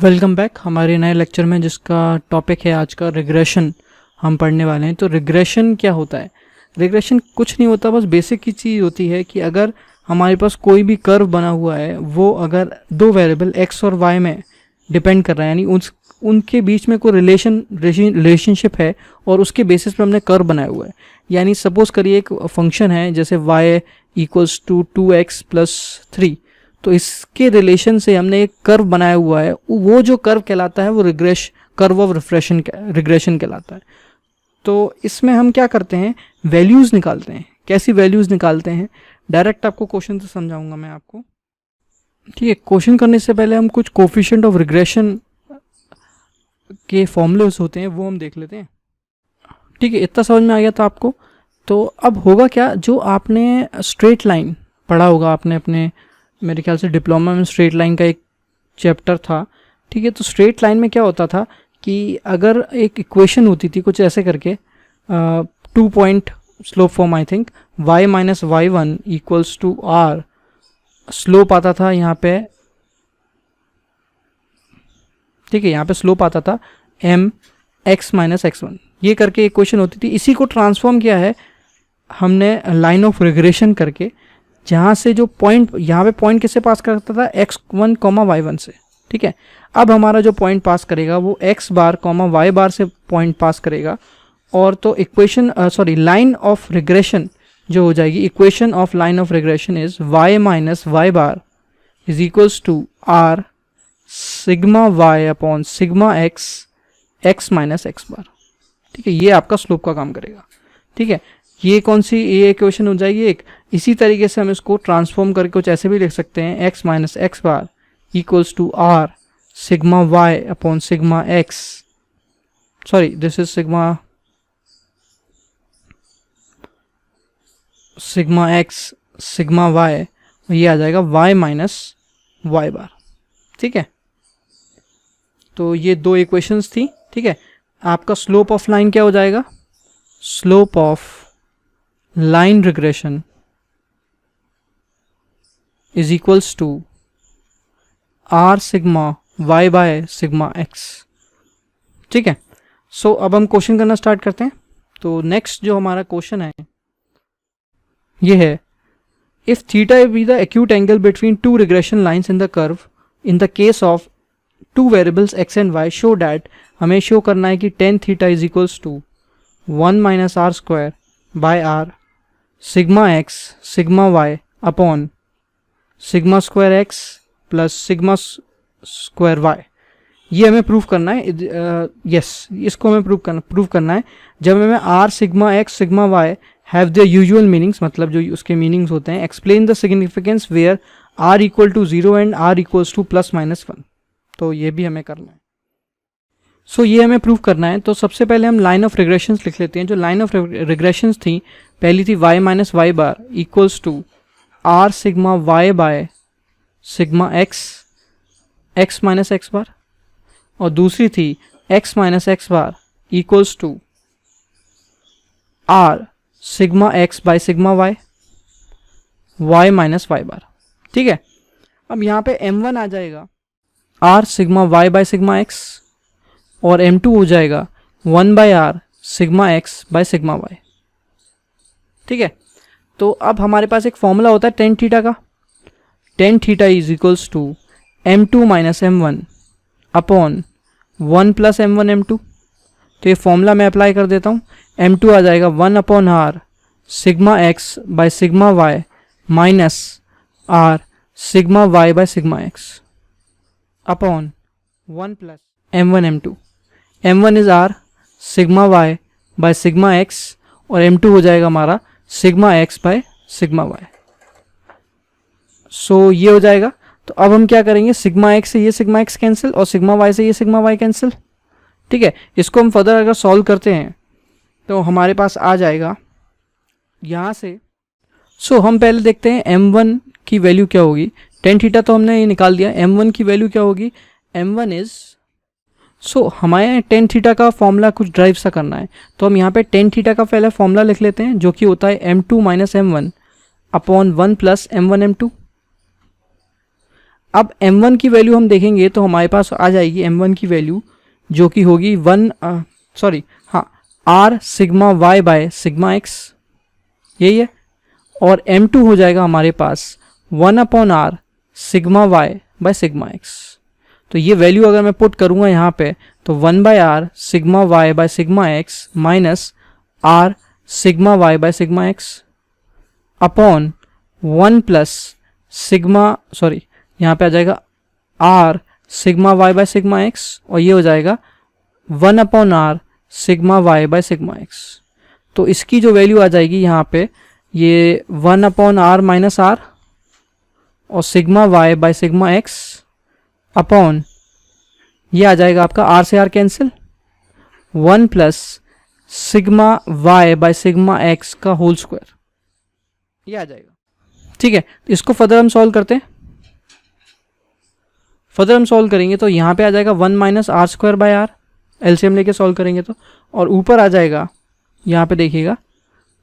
Welcome back हमारे नए lecture में, जिसका टॉपिक है आज का रिग्रेशन। हम पढ़ने वाले हैं। तो रिग्रेशन क्या होता है? रिग्रेशन कुछ नहीं होता, बस बेसिक की चीज़ होती है कि अगर हमारे पास कोई भी कर्व बना हुआ है, वो अगर दो वेरिएबल x और y में डिपेंड कर रहा है, यानी उनके बीच में कोई रिलेशनशिप है और उसके बेसिस पे हमने कर्व बनाया हुआ है। यानी सपोज करिए एक फंक्शन है जैसे y equals to 2x plus 3, तो इसके रिलेशन से हमने एक कर्व बनाया हुआ है। वो जो कर्व कहलाता है वो कर्व ऑफ रिग्रेशन कहलाता है। तो इसमें हम क्या करते हैं, वैल्यूज़ निकालते हैं। कैसी वैल्यूज़ निकालते हैं, डायरेक्ट आपको क्वेश्चन से समझाऊंगा मैं आपको। ठीक है, क्वेश्चन करने से पहले हम कुछ कोफिशिएंट ऑफ रिग्रेशन के फॉर्मूलेस होते हैं वो हम देख लेते हैं। ठीक है, इतना समझ में आ गया था आपको। तो अब होगा क्या, जो आपने स्ट्रेट लाइन पढ़ा होगा आपने अपने, मेरे ख्याल से डिप्लोमा में स्ट्रेट लाइन का एक चैप्टर था। ठीक है, तो स्ट्रेट लाइन में क्या होता था कि अगर एक इक्वेशन होती थी कुछ ऐसे करके, 2 point slope form, I think y minus Y one equals to R, slope आता था यहाँ पे। ठीक है, यहाँ पे स्लोप आता था m x minus x one, ये करके इक्वेशन होती थी। इसी को ट्रांसफॉर्म किया है हमने लाइन ऑफ रिग्रेशन करके, जहाँ से जो पॉइंट, यहाँ पे पॉइंट किससे पास करता था, x1 कॉमा y1 से। ठीक है, अब हमारा जो पॉइंट पास करेगा वो x बार कॉमा y बार से पॉइंट पास करेगा। और तो इक्वेशन लाइन ऑफ रिग्रेशन जो हो जाएगी, equation of line of regression is y minus Y bar is equals to R sigma y upon sigma x minus X bar. ठीक है, ये आपका स्लोप का काम करेगा। ठीक है, ये कौन सी ये इक्वेशन हो जाएगी एक। इसी तरीके से हम इसको ट्रांसफॉर्म करके कुछ ऐसे भी लिख सकते हैं, x minus X bar equals to R sigma y upon sigma x, this is sigma x sigma y, ये आ जाएगा y माइनस वाई बार। ठीक है, तो ये दो इक्वेशंस थी। ठीक है, आपका स्लोप ऑफ लाइन क्या हो जाएगा, slope of line regression is equals to R sigma y by sigma x। ठीक है, सो अब हम क्वेश्चन करना स्टार्ट करते हैं। तो नेक्स्ट जो हमारा क्वेश्चन है ये है, if theta be the acute angle between two regression lines in the curve in the case of two variables x and y, show that, हमें शो करना है कि tan theta is equals to 1 minus R square by R sigma x sigma y upon sigma square x plus sigma square y। ये हमें prove करना है। इसको हमें प्रूव करना है जब हमें R sigma x sigma y have the usual meanings, मतलब जो उसके मीनिंग्स होते हैं। Explain the significance where R equal to 0 and R equals to plus minus 1। तो ये भी हमें करना है। सो ये हमें प्रूव करना है। तो सबसे पहले हम लाइन ऑफ रिग्रेशंस लिख लेते हैं। जो लाइन ऑफ रिग्रेशंस थी, पहली थी y minus Y bar equals to R sigma y by sigma x minus X bar, और दूसरी थी x minus X bar equals to R sigma x by sigma y minus Y bar. ठीक है, अब यहाँ पे m1 आ जाएगा r sigma y by sigma x, और m2 हो जाएगा 1 by R sigma x by sigma y। ठीक है, तो अब हमारे पास एक फॉर्मूला होता है टेन थीटा का। Tan theta is equals to m2 minus m1 upon 1 plus m1 m2। तो ये फॉर्मूला मैं अप्लाई कर देता हूँ। m2 आ जाएगा 1 upon R sigma x by sigma y minus R sigma y by sigma x upon 1 plus m1 m2। m1 is R sigma y by sigma x, और m2 हो जाएगा हमारा sigma x by sigma y। So ये हो जाएगा। तो अब हम क्या करेंगे, सिग्मा x से ये सिग्मा x कैंसिल और सिग्मा y से ये सिग्मा y कैंसिल। ठीक है, इसको हम फर्दर अगर सॉल्व करते हैं तो हमारे पास आ जाएगा यहाँ से। सो हम पहले देखते हैं m1 की वैल्यू क्या होगी। टेन थीटा तो हमने ये निकाल दिया, m1 की वैल्यू क्या होगी, m1 इज, हमारे टेन थीटा का फॉर्मूला कुछ ड्राइव सा करना है। तो हम यहाँ पे टेन थीटा का पहले फॉर्मूला लिख लेते हैं, जो कि होता है m2 minus m1 upon 1 plus m1 m2। अब m1 की वैल्यू हम देखेंगे तो हमारे पास आ जाएगी m1 की वैल्यू जो कि होगी r sigma y by sigma x, यही है। और m2 हो जाएगा हमारे पास 1/r sigma y by sigma x। तो ये वैल्यू अगर मैं पुट करूँगा यहाँ पे तो 1/r sigma y by sigma x minus r sigma y by sigma x upon 1 plus sigma यहाँ पे आ जाएगा r sigma y by sigma x, और ये हो जाएगा 1/r sigma y by sigma x। तो इसकी जो वैल्यू आ जाएगी यहाँ पे ये 1/r माइनस r और sigma y by sigma x upon ये आ जाएगा आपका r से r cancel 1 plus sigma y by sigma x का होल स्क्वायर, ये आ जाएगा। ठीक है, इसको फर्दर हम सॉल्व करते हैं। फर्दर हम सॉल्व करेंगे तो यहाँ पे आ जाएगा 1 minus R square by R, LCM लेके सॉल्व करेंगे तो, और ऊपर आ जाएगा यहाँ पे देखिएगा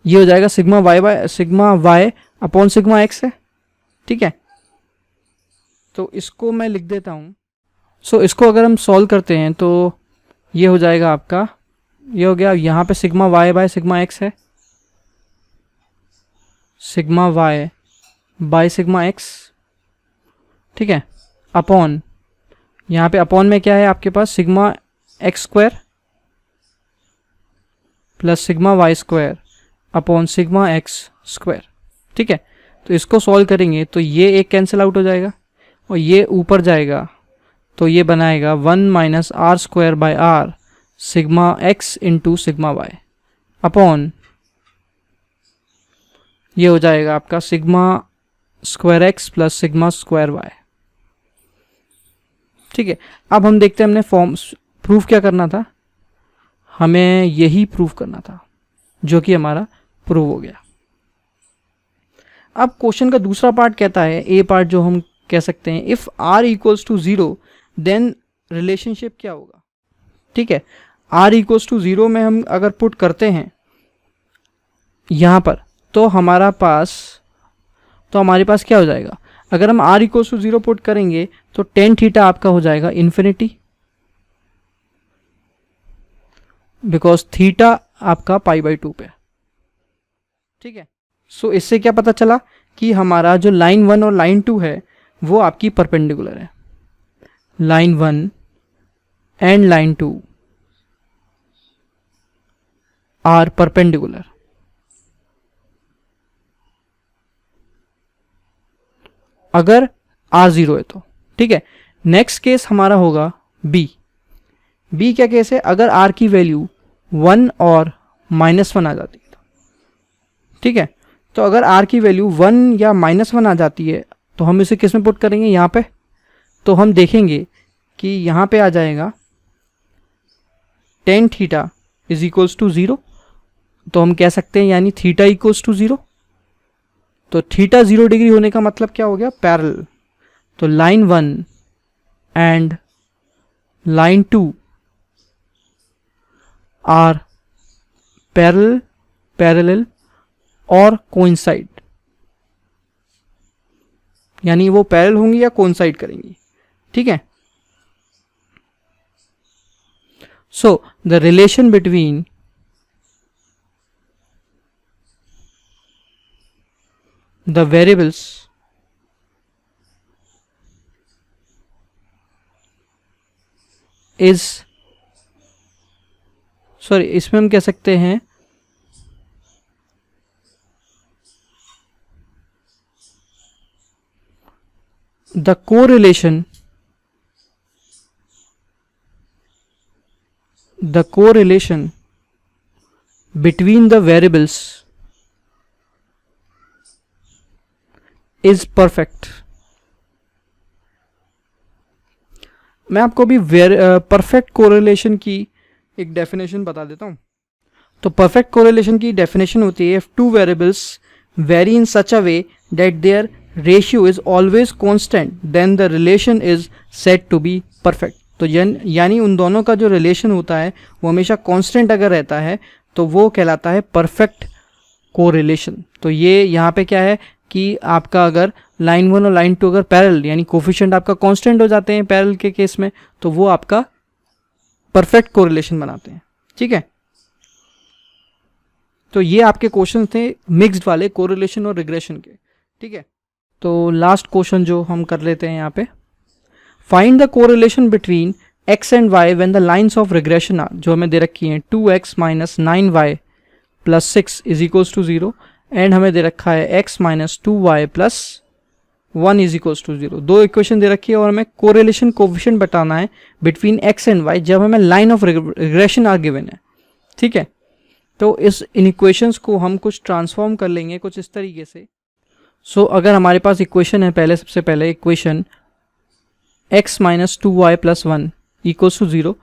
ये हो जाएगा sigma Y by sigma Y upon sigma X है। ठीक है, तो इसको मैं लिख देता हूँ। सो इसको अगर हम सॉल्व करते हैं तो ये हो जाएगा आपका, ये हो गया यहाँ पे sigma Y by sigma X है, sigma Y by sigma X. ठीक है, अपॉन यहाँ पे अपॉन में क्या है आपके पास sigma x square plus sigma y square upon sigma x square. ठीक है, तो इसको सॉल्व करेंगे तो ये एक कैंसिल आउट हो जाएगा और ये ऊपर जाएगा तो ये बनाएगा 1 minus R square by R sigma X into sigma Y upon ये हो जाएगा आपका sigma square X plus sigma square Y. ठीक है, अब हम देखते हैं हमने फॉर्म प्रूफ क्या करना था, हमें यही प्रूफ करना था जो कि हमारा प्रूव हो गया। अब क्वेश्चन का दूसरा पार्ट कहता है, ए पार्ट जो हम कह सकते हैं if r equals to 0 then relationship क्या होगा। ठीक है, r इक्वल्स टू 0 में हम अगर पुट करते हैं यहाँ पर तो हमारे पास क्या हो जाएगा, अगर हम r इक्वल्स टू 0 पुट करेंगे तो टेन थीटा आपका हो जाएगा इन्फिनिटी, बिकॉज थीटा आपका पाई बाई 2 पे। ठीक है, सो इससे क्या पता चला कि हमारा जो लाइन 1 और लाइन 2 है वो आपकी परपेंडिकुलर है। Line 1 and line 2 are perpendicular. अगर r 0 है तो। ठीक है, नेक्स्ट केस हमारा होगा b क्या केस है, अगर r की वैल्यू 1 और -1 आ जाती है। ठीक है, तो अगर r की वैल्यू 1 या -1 आ जाती है तो हम इसे किस में पुट करेंगे, यहाँ पे। तो हम देखेंगे कि यहाँ पे आ जाएगा tan theta is equals to 0, तो हम कह सकते हैं यानी थीटा इक्वल्स टू 0। तो थीटा 0 डिग्री होने का मतलब क्या हो गया, पैरेलल। तो line 1 and line 2 are parallel और कोइंसाइड, यानी वो पैरेलल होंगी या कोइंसाइड करेंगी। ठीक है, so the relation between the variables is इसमें हम कह सकते हैं the correlation between the variables is perfect. मैं आपको अभी परफेक्ट कोरिलेशन की एक डेफिनेशन बता देता हूँ। तो परफेक्ट कोरिलेशन की डेफिनेशन होती है if two variables vary in such a way that their ratio is always constant then the relation is said to be perfect. तो यानी उन दोनों का जो रिलेशन होता है वो हमेशा कांस्टेंट अगर रहता है तो वो कहलाता है परफेक्ट कोरिलेशन। तो ये यहाँ पे क्या है कि आपका अगर लाइन 1 और लाइन 2 अगर पैरेलल यानी कोफिशिएंट आपका कांस्टेंट हो जाते हैं पैरेलल के केस में, तो वो आपका परफेक्ट कोरिलेशन बनाते हैं। ठीक है, तो ये आपके क्वेश्चन थे मिक्स्ड वाले कोरिलेशन और रिग्रेशन के। ठीक है, तो लास्ट क्वेश्चन जो हम कर लेते हैं यहाँ पे, find the correlation between x and y when the lines of regression are, जो हमें दे रखी हैं 2x minus 9y plus 6 is equals to 0 and हमें दे रखा है x minus 2y plus 1 is equals to 0। दो इक्वेशन दे रखी है और हमें कोरिलेशन कोफिशिएंट बताना है बिटवीन x एंड y जब हमें line of regression are given है। ठीक है, तो इन इक्वेशंस को हम कुछ ट्रांसफॉर्म कर लेंगे कुछ इस तरीके से। सो अगर हमारे पास इक्वेशन है, सबसे पहले equation x minus 2y plus 1 equals to 0,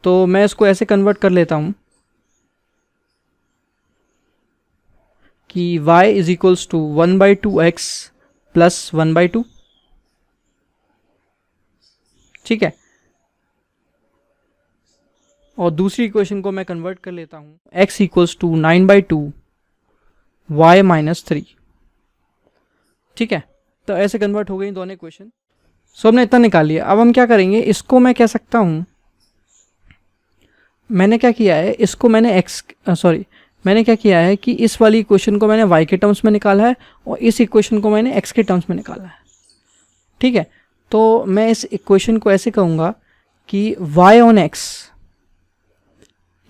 तो मैं इसको ऐसे कन्वर्ट कर लेता हूँ कि y is equals to 1/2x plus 1/2। ठीक है, और दूसरी इक्वेशन को मैं कन्वर्ट कर लेता हूँ x equals to 9/2 y minus 3। ठीक है, तो ऐसे कन्वर्ट हो गई दोनों इक्वेशन। सो हमने इतना निकाल लिया। अब हम क्या करेंगे, इसको मैं कह सकता हूँ, मैंने क्या किया है, इसको मैंने मैंने क्या किया है कि इस वाली इक्वेशन को मैंने y के टर्म्स में निकाला है और इस इक्वेशन को मैंने x के टर्म्स में निकाला है। ठीक है, तो मैं इस इक्वेशन को ऐसे कहूँगा कि y ऑन x,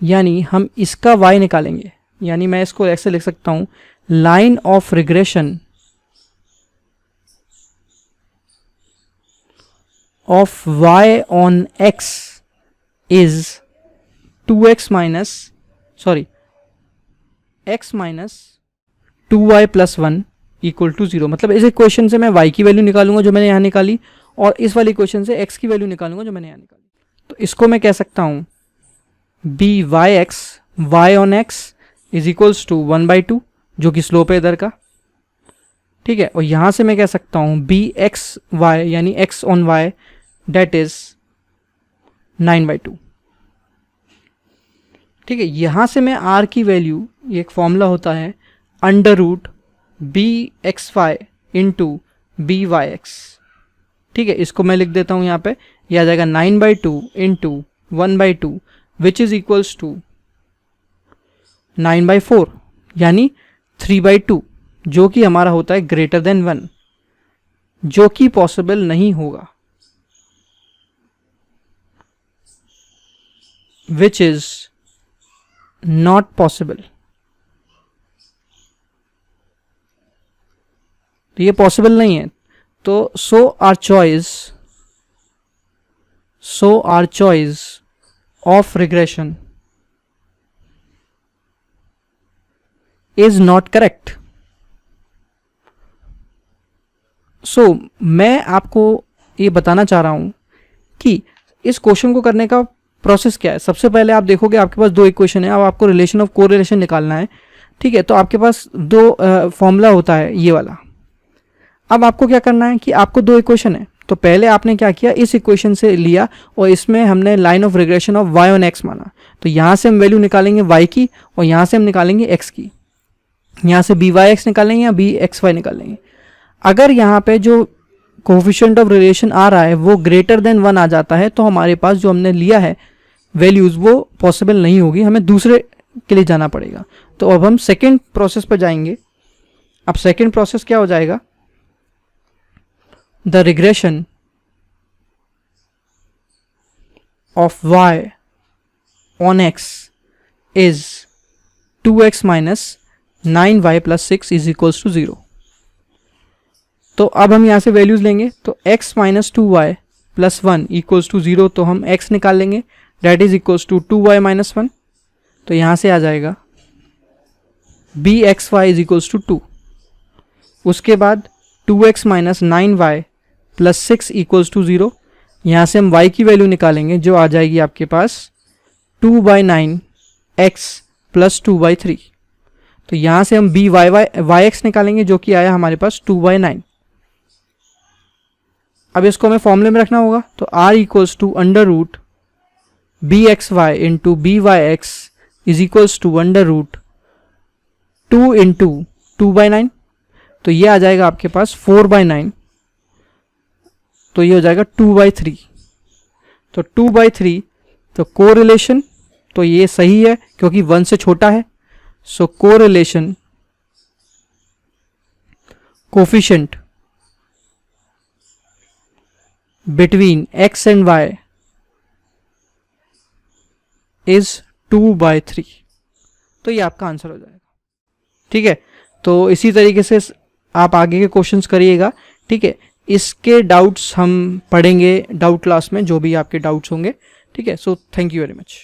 यानी हम इसका y निकालेंगे, यानी मैं इसको ऐसे लिख सकता हूँ, line of regression of y on x is 2x minus x minus 2y plus 1 equal to 0। मतलब इस इक्वेशन से मैं y की वैल्यू निकालूंगा जो मैंने यहाँ निकाली, और इस वाली इक्वेशन से x की वैल्यू निकालूंगा जो मैंने यहाँ निकाली। तो इसको मैं कह सकता हूँ byx y on x is equals to 1/2, जो कि स्लोप है इधर का। ठीक है, और यहाँ से मैं कह सकता हूँ bxy यानी x on y that is 9/2। ठीक है, यहाँ से मैं r की वैल्यू, ये एक फॉर्मूला होता है under root bxy into byx। ठीक है, इसको मैं लिख देता हूँ यहाँ पे, यह आ जाएगा 9/2 into 1/2 which is equals to 9/4 यानी 3/2, जो कि हमारा होता है ग्रेटर देन 1, जो कि पॉसिबल नहीं होगा, विच इज नॉट पॉसिबल। तो ये पॉसिबल नहीं है। तो so our choice of regression is not correct. So मैं आपको ये बताना चाह रहा हूं कि इस क्वेश्चन को करने का प्रोसेस क्या है। सबसे पहले आप देखोगे आपके पास दो इक्वेशन है, अब आपको रिलेशन ऑफ कोरिलेशन निकालना है। ठीक है, तो आपके पास दो फॉर्मूला होता है ये वाला। अब आपको क्या करना है कि आपको दो इक्वेशन है, तो पहले आपने क्या किया, इस इक्वेशन से लिया और इसमें हमने line of regression of y on x माना। तो यहाँ से हम वैल्यू निकालेंगे y की और यहाँ से हम निकालेंगे x की, यहाँ से byx निकालेंगे या bxy निकालेंगे। अगर यहाँ पे जो कोफिशिएंट ऑफ रिलेशन आ रहा है वो ग्रेटर देन 1 आ जाता है, तो हमारे पास जो हमने लिया है वैल्यूज वो पॉसिबल नहीं होगी, हमें दूसरे के लिए जाना पड़ेगा। तो अब हम सेकेंड प्रोसेस पर जाएंगे। अब सेकेंड प्रोसेस क्या हो जाएगा, the regression of y on x is 2x minus 9y plus 6 is equals to 0। तो अब हम यहाँ से वैल्यूज लेंगे, तो x minus 2y plus 1 equals to 0, तो हम x निकाल लेंगे, that is equals to 2y minus 1। तो यहाँ से आ जाएगा bxy इज इक्वल्स टू 2। उसके बाद 2x minus 9y plus 6 equals to 0। यहाँ से हम y की वैल्यू निकालेंगे जो आ जाएगी आपके पास 2/9 x प्लस 2/3। तो यहाँ से हम yx निकालेंगे जो कि आया हमारे पास 2/9। अब इसको हमें फॉर्मूले में रखना होगा, तो r equals to under root bxy into byx is equals to under root 2 into 2/9। तो ये आ जाएगा आपके पास 4/9 तो ये हो जाएगा 2/3। तो 2/3, तो कोरिलेशन, तो ये सही है क्योंकि 1 से छोटा है। So correlation coefficient between x and y is 2/3। तो ये आपका आंसर हो जाएगा। ठीक है, तो इसी तरीके से आप आगे के क्वेश्चंस करिएगा। ठीक है, इसके डाउट्स हम पढ़ेंगे डाउट क्लास में, जो भी आपके डाउट्स होंगे। ठीक है, so thank you very much.